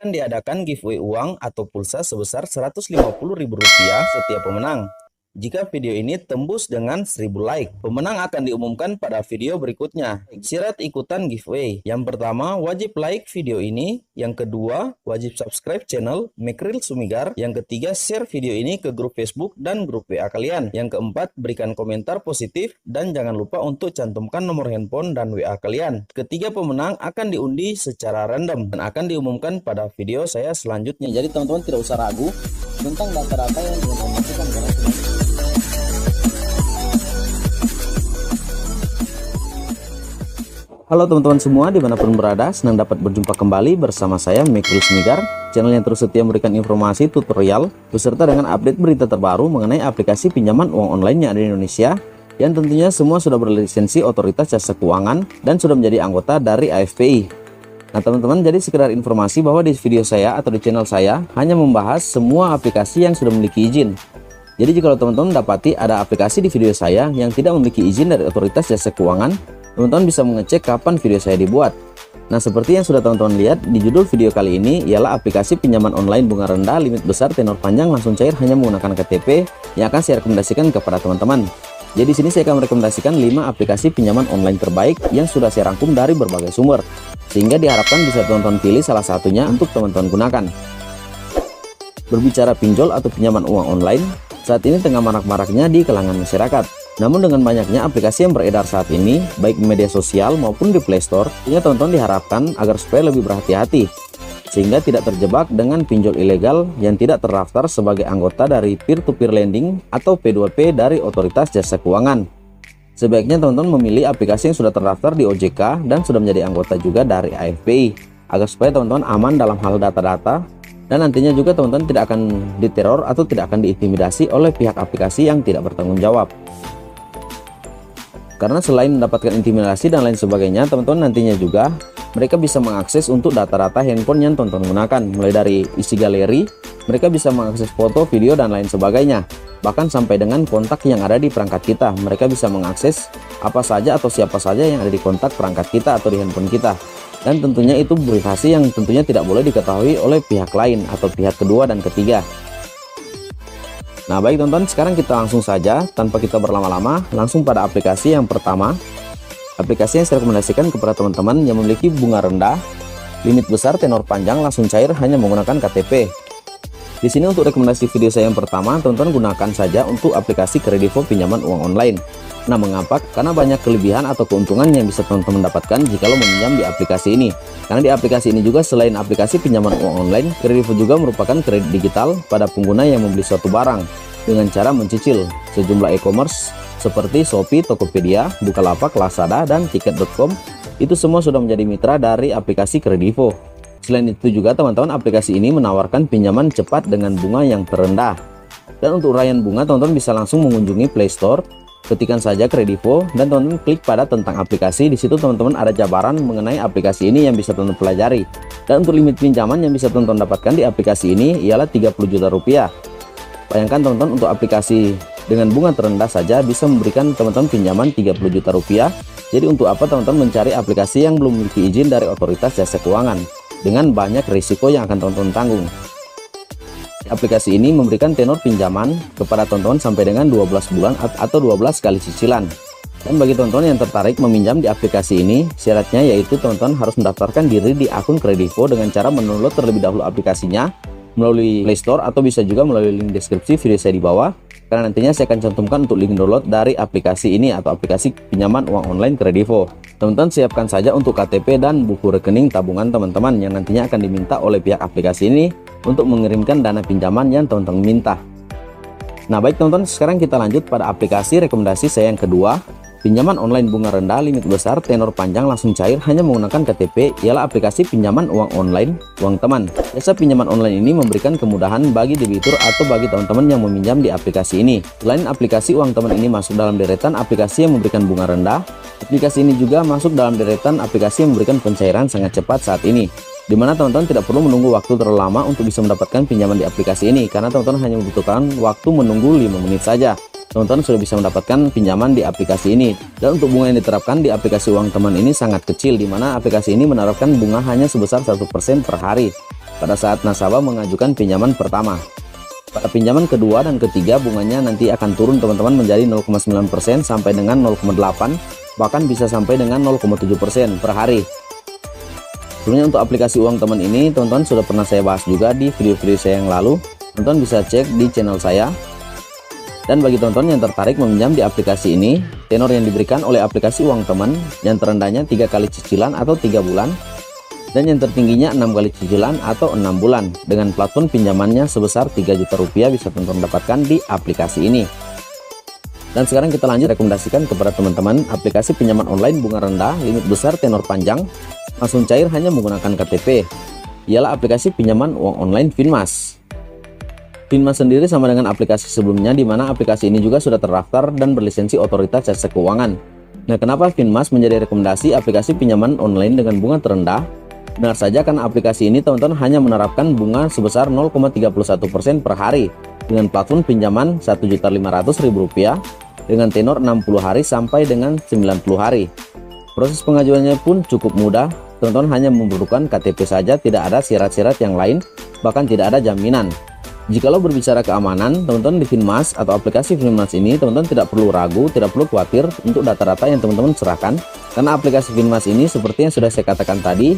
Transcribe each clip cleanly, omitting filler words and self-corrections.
akan diadakan giveaway uang atau pulsa sebesar Rp150.000 setiap pemenang. Jika video ini tembus dengan 1000 like, pemenang akan diumumkan pada video berikutnya. Syarat ikutan giveaway: yang pertama, wajib like video ini. Yang kedua, wajib subscribe channel Mekril Sumigar. Yang ketiga, share video ini ke grup Facebook dan grup WA kalian. Yang keempat, berikan komentar positif dan jangan lupa untuk cantumkan nomor handphone dan WA kalian. Ketiga pemenang akan diundi secara random dan akan diumumkan pada video saya selanjutnya. Jadi teman-teman tidak usah ragu tentang data-data yang diinformasikan karena Halo teman-teman semua dimanapun berada, senang dapat berjumpa kembali bersama saya Mekril Sumigar, channel yang terus setia memberikan informasi, tutorial, beserta dengan update berita terbaru mengenai aplikasi pinjaman uang online yang ada di Indonesia, yang tentunya semua sudah berlisensi Otoritas Jasa Keuangan dan sudah menjadi anggota dari AFPI. Nah teman-teman, jadi sekedar informasi bahwa di video saya atau di channel saya hanya membahas semua aplikasi yang sudah memiliki izin. Jadi jika teman-teman dapati ada aplikasi di video saya yang tidak memiliki izin dari Otoritas Jasa Keuangan, teman-teman bisa mengecek kapan video saya dibuat. Nah, seperti yang sudah teman-teman lihat di judul video kali ini ialah aplikasi pinjaman online bunga rendah, limit besar, tenor panjang, langsung cair hanya menggunakan KTP yang akan saya rekomendasikan kepada teman-teman. Jadi di sini saya akan merekomendasikan 5 aplikasi pinjaman online terbaik yang sudah saya rangkum dari berbagai sumber, sehingga diharapkan bisa teman-teman pilih salah satunya untuk teman-teman gunakan. Berbicara pinjol atau pinjaman uang online, saat ini tengah marak-maraknya di kalangan masyarakat. Namun dengan banyaknya aplikasi yang beredar saat ini, baik di media sosial maupun di Play Store, teman-teman diharapkan agar supaya lebih berhati-hati, sehingga tidak terjebak dengan pinjol ilegal yang tidak terdaftar sebagai anggota dari peer-to-peer lending atau P2P dari Otoritas Jasa Keuangan. Sebaiknya teman-teman memilih aplikasi yang sudah terdaftar di OJK dan sudah menjadi anggota juga dari AFPI, agar supaya teman-teman aman dalam hal data-data, dan nantinya juga teman-teman tidak akan diteror atau tidak akan diintimidasi oleh pihak aplikasi yang tidak bertanggung jawab. Karena selain mendapatkan intimidasi dan lain sebagainya, teman-teman nantinya juga mereka bisa mengakses untuk data-data handphone yang teman-teman gunakan. Mulai dari isi galeri, mereka bisa mengakses foto, video, dan lain sebagainya. Bahkan sampai dengan kontak yang ada di perangkat kita. Mereka bisa mengakses apa saja atau siapa saja yang ada di kontak perangkat kita atau di handphone kita. Dan tentunya itu privasi yang tentunya tidak boleh diketahui oleh pihak lain atau pihak kedua dan ketiga. Nah baik teman-teman, sekarang kita langsung saja tanpa kita berlama-lama langsung pada aplikasi yang pertama. Aplikasi yang saya rekomendasikan kepada teman-teman yang memiliki bunga rendah, limit besar, tenor panjang, langsung cair hanya menggunakan KTP. Di sini untuk rekomendasi video saya yang pertama, teman-teman gunakan saja untuk aplikasi Kredivo pinjaman uang online. Nah mengapa? Karena banyak kelebihan atau keuntungan yang bisa teman-teman dapatkan jika lo meminjam di aplikasi ini. Karena di aplikasi ini juga selain aplikasi pinjaman uang online, Kredivo juga merupakan kredit digital pada pengguna yang membeli suatu barang dengan cara mencicil sejumlah e-commerce seperti Shopee, Tokopedia, Bukalapak, Lazada, dan Tiket.com. Itu semua sudah menjadi mitra dari aplikasi Kredivo. Selain itu juga teman-teman, aplikasi ini menawarkan pinjaman cepat dengan bunga yang terendah. Dan untuk uraian bunga, teman-teman bisa langsung mengunjungi Play Store, ketikkan saja Kredivo dan teman-teman klik pada tentang aplikasi. Di situ teman-teman ada jabaran mengenai aplikasi ini yang bisa teman-teman pelajari. Dan untuk limit pinjaman yang bisa teman-teman dapatkan di aplikasi ini ialah 30 juta rupiah. Bayangkan teman-teman, untuk aplikasi dengan bunga terendah saja bisa memberikan teman-teman pinjaman 30 juta rupiah. Jadi untuk apa teman-teman mencari aplikasi yang belum memiliki izin dari Otoritas Jasa Keuangan dengan banyak risiko yang akan teman-teman tanggung. Aplikasi ini memberikan tenor pinjaman kepada teman-teman sampai dengan 12 bulan atau 12 kali cicilan. Dan bagi teman-teman yang tertarik meminjam di aplikasi ini, syaratnya yaitu teman-teman harus mendaftarkan diri di akun Kredivo dengan cara mendownload terlebih dahulu aplikasinya melalui Play Store atau bisa juga melalui link deskripsi video saya di bawah. Karena nantinya saya akan cantumkan untuk link download dari aplikasi ini atau aplikasi pinjaman uang online Kredivo. Teman-teman siapkan saja untuk KTP dan buku rekening tabungan teman-teman yang nantinya akan diminta oleh pihak aplikasi ini untuk mengirimkan dana pinjaman yang teman-teman minta. Nah baik teman-teman, sekarang kita lanjut pada aplikasi rekomendasi saya yang kedua. Pinjaman online bunga rendah, limit besar, tenor panjang, langsung cair hanya menggunakan KTP ialah aplikasi pinjaman uang online Uang Teman. Jasa pinjaman online ini memberikan kemudahan bagi debitur atau bagi teman-teman yang meminjam di aplikasi ini. Selain aplikasi Uang Teman ini masuk dalam deretan aplikasi yang memberikan bunga rendah, aplikasi ini juga masuk dalam deretan aplikasi yang memberikan pencairan sangat cepat saat ini, di mana teman-teman tidak perlu menunggu waktu terlalu lama untuk bisa mendapatkan pinjaman di aplikasi ini, karena teman-teman hanya membutuhkan waktu menunggu 5 menit saja. Teman-teman sudah bisa mendapatkan pinjaman di aplikasi ini. Dan untuk bunga yang diterapkan di aplikasi Uang Teman ini sangat kecil, di mana aplikasi ini menerapkan bunga hanya sebesar 1% per hari. pada saat nasabah mengajukan pinjaman pertama. Pada pinjaman kedua dan ketiga bunganya nanti akan turun teman-teman menjadi 0,9% sampai dengan 0,8%, bahkan bisa sampai dengan 0,7% per hari. Sebelumnya untuk aplikasi uang teman ini teman-teman sudah pernah saya bahas juga di video-video saya yang lalu. Teman-teman bisa cek di channel saya. Dan bagi teman-teman yang tertarik meminjam di aplikasi ini, tenor yang diberikan oleh aplikasi uang teman yang terendahnya 3 kali cicilan atau 3 bulan, dan yang tertingginya 6 kali cicilan atau 6 bulan. Dengan plafon pinjamannya sebesar 3 juta rupiah bisa teman-teman dapatkan di aplikasi ini. Dan sekarang kita lanjut rekomendasikan kepada teman-teman aplikasi pinjaman online bunga rendah, limit besar, tenor panjang, langsung cair hanya menggunakan KTP. Ialah aplikasi pinjaman uang online Finmas. Finmas sendiri sama dengan aplikasi sebelumnya, di mana aplikasi ini juga sudah terdaftar dan berlisensi Otoritas Jasa Keuangan. Nah, kenapa Finmas menjadi rekomendasi aplikasi pinjaman online dengan bunga terendah? Benar saja karena aplikasi ini teman-teman hanya menerapkan bunga sebesar 0,31% per hari dengan plafon pinjaman Rp1.500.000 dengan tenor 60 hari sampai dengan 90 hari. Proses pengajuannya pun cukup mudah, teman-teman hanya memerlukan KTP saja, tidak ada syarat-syarat yang lain, bahkan tidak ada jaminan. Jikalau berbicara keamanan, teman-teman di Finmas atau aplikasi Finmas ini teman-teman tidak perlu ragu, tidak perlu khawatir untuk data-data yang teman-teman serahkan, karena aplikasi Finmas ini seperti yang sudah saya katakan tadi,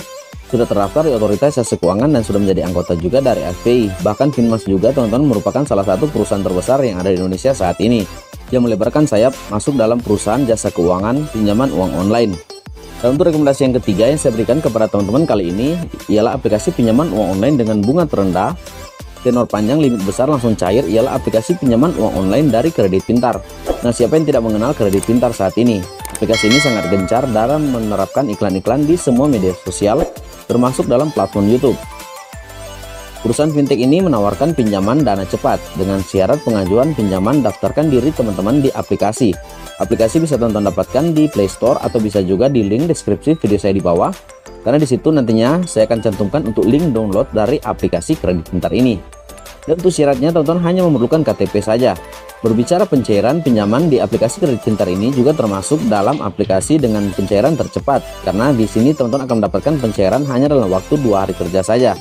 sudah terdaftar di Otoritas Jasa Keuangan dan sudah menjadi anggota juga dari FPI. Bahkan Finmas juga teman-teman merupakan salah satu perusahaan terbesar yang ada di Indonesia saat ini, yang melebarkan sayap masuk dalam perusahaan jasa keuangan pinjaman uang online. Dan untuk rekomendasi yang ketiga yang saya berikan kepada teman-teman kali ini ialah aplikasi pinjaman uang online dengan bunga terendah, tenor panjang, limit besar, langsung cair, ialah aplikasi pinjaman uang online dari Kredit Pintar. Nah, siapa yang tidak mengenal Kredit Pintar saat ini? Aplikasi ini sangat gencar dalam menerapkan iklan-iklan di semua media sosial, termasuk dalam platform YouTube. Perusahaan fintech ini menawarkan pinjaman dana cepat dengan syarat pengajuan pinjaman daftarkan diri teman-teman di aplikasi. Aplikasi bisa teman-teman dapatkan di Play Store atau bisa juga di link deskripsi video saya di bawah. Karena di situ nantinya saya akan cantumkan untuk link download dari aplikasi Kredit Pintar ini. Dan untuk syaratnya teman-teman hanya memerlukan KTP saja. Berbicara pencairan pinjaman di aplikasi Kredit Pintar ini juga termasuk dalam aplikasi dengan pencairan tercepat, karena di sini teman-teman akan mendapatkan pencairan hanya dalam waktu 2 hari kerja saja.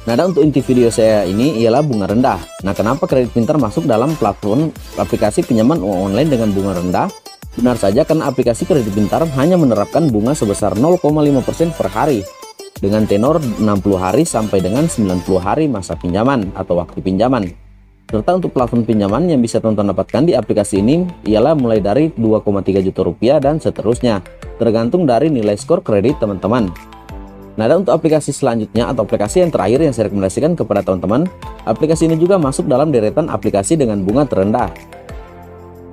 Nah, dan untuk inti video saya ini ialah bunga rendah. Nah, kenapa Kredit Pintar masuk dalam platform aplikasi pinjaman uang online dengan bunga rendah? Benar saja karena aplikasi Kredit Pintar hanya menerapkan bunga sebesar 0,5% per hari dengan tenor 60 hari sampai dengan 90 hari masa pinjaman atau waktu pinjaman. Serta untuk plafon pinjaman yang bisa teman-teman dapatkan di aplikasi ini ialah mulai dari 2,3 juta rupiah dan seterusnya, tergantung dari nilai skor kredit teman-teman. Nah, dan untuk aplikasi selanjutnya atau aplikasi yang terakhir yang saya rekomendasikan kepada teman-teman, aplikasi ini juga masuk dalam deretan aplikasi dengan bunga terendah.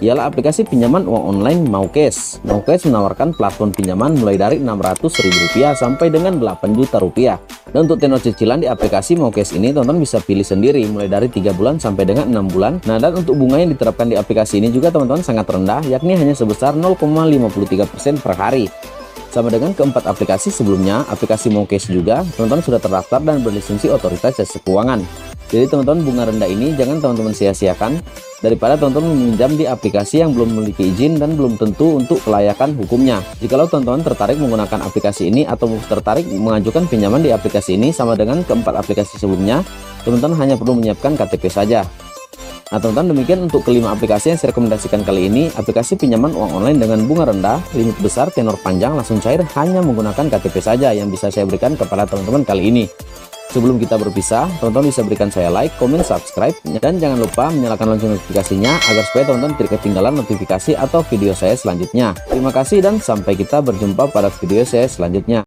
Ialah aplikasi pinjaman uang online Maucase. Maucase menawarkan plafon pinjaman mulai dari Rp600.000 sampai dengan Rp8 juta. Dan untuk tenor cicilan di aplikasi Maucase ini teman-teman bisa pilih sendiri mulai dari 3 bulan sampai dengan 6 bulan. Nah, dan untuk bunga yang diterapkan di aplikasi ini juga teman-teman sangat rendah, yakni hanya sebesar 0,53% per hari. Sama dengan keempat aplikasi sebelumnya, aplikasi Maucase juga teman-teman sudah terdaftar dan berlisensi Otoritas Jasa Keuangan. Jadi teman-teman bunga rendah ini jangan teman-teman sia-siakan, daripada teman-teman meminjam di aplikasi yang belum memiliki izin dan belum tentu untuk kelayakan hukumnya. Jikalau teman-teman tertarik menggunakan aplikasi ini atau tertarik mengajukan pinjaman di aplikasi ini sama dengan keempat aplikasi sebelumnya, teman-teman hanya perlu menyiapkan KTP saja. Nah, teman-teman, demikian untuk kelima aplikasi yang saya rekomendasikan kali ini. Aplikasi pinjaman uang online dengan bunga rendah, limit besar, tenor panjang, langsung cair hanya menggunakan KTP saja yang bisa saya berikan kepada teman-teman kali ini. Sebelum kita berpisah, teman-teman bisa berikan saya like, komen, subscribe, dan jangan lupa menyalakan lonceng notifikasinya agar supaya teman-teman tidak ketinggalan notifikasi atau video saya selanjutnya. Terima kasih dan sampai kita berjumpa pada video saya selanjutnya.